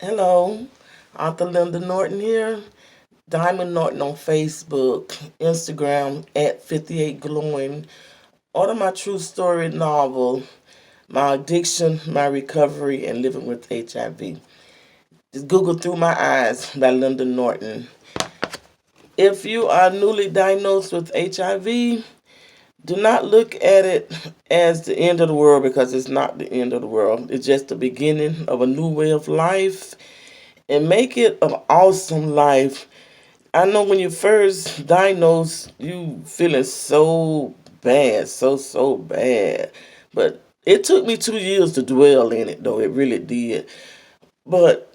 Hello, Author Linda Norton here. Diamond Norton on Facebook, Instagram at 58 Glowing. Order my true story novel, My Addiction, My Recovery, and Living with HIV. Just Google Through My Eyes by Linda Norton. If you are newly diagnosed with HIV, do not look at it as the end of the world because it's not the end of the world. It's just the beginning of a new way of life and make it an awesome life. I know when you first diagnosed, you feeling so bad, so bad. But it took me 2 years to dwell in it, though it really did. But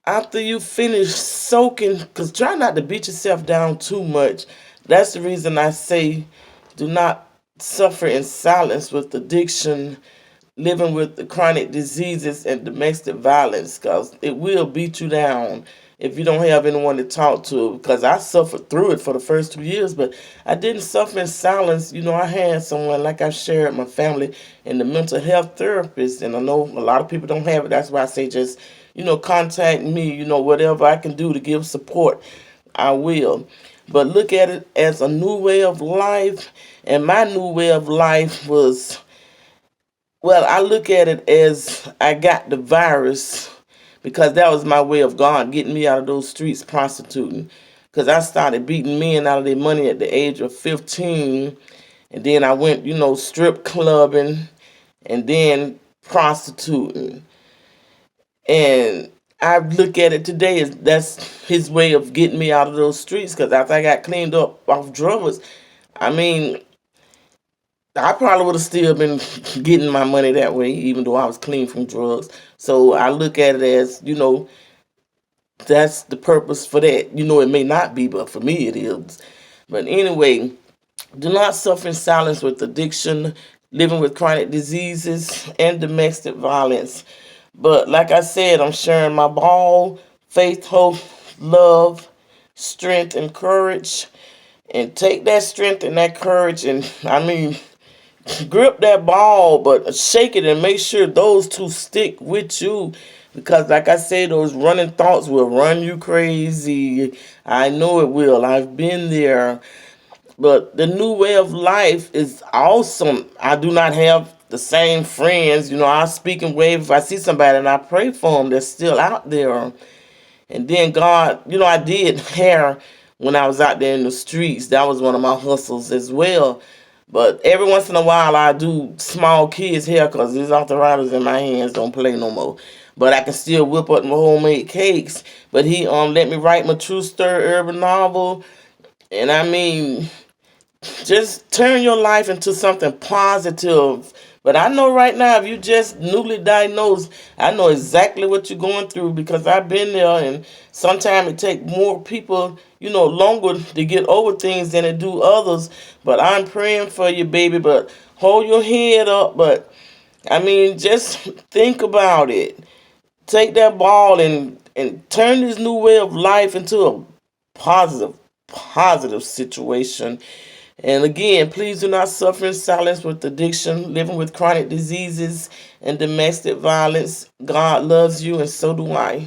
after you finish soaking, because try not to beat yourself down too much. That's the reason I say do not suffer in silence with addiction, living with the chronic diseases and domestic violence, because it will beat you down if you don't have anyone to talk to. Because I suffered through it for the first 2 years, but I didn't suffer in silence. I had someone, like I shared, my family and the mental health therapist, and I know a lot of people don't have it. That's why I say just, contact me, whatever I can do to give support, I will. But look at it as a new way of life, and my new way of life was, well, I look at it as I got the virus because that was my way of God getting me out of those streets prostituting. Because I started beating men out of their money at the age of 15. And then I went, strip clubbing and then prostituting. And I look at it today as that's his way of getting me out of those streets. Because after I got cleaned up off drugs, I mean, I probably would have still been getting my money that way, even though I was clean from drugs. So I look at it as, that's the purpose for that. It may not be, but for me it is. But anyway, do not suffer in silence with addiction, living with chronic diseases, and domestic violence. But like I said, I'm sharing my ball, faith, hope, love, strength, and courage. And take that strength and that courage and, grip that ball, but shake it and make sure those two stick with you. Because, like I said, those running thoughts will run you crazy. I know it will. I've been there. But the new way of life is awesome. I do not have the same friends. I speak and wave if I see somebody and I pray for them that's still out there. And then God, I did hair when I was out there in the streets. That was one of my hustles as well. But every once in a while, I do small kids' hair because these arthritis in my hands don't play no more. But I can still whip up my homemade cakes. But he let me write my true story urban novel. And just turn your life into something positive. But I know right now, if you just newly diagnosed, I know exactly what you're going through because I've been there. And sometimes it takes more people, longer to get over things than it do others. But I'm praying for you, baby. But hold your head up. But just think about it. Take that ball and turn this new way of life into a positive situation. And again, please do not suffer in silence with addiction, living with chronic diseases, and domestic violence. God loves you, and so do I.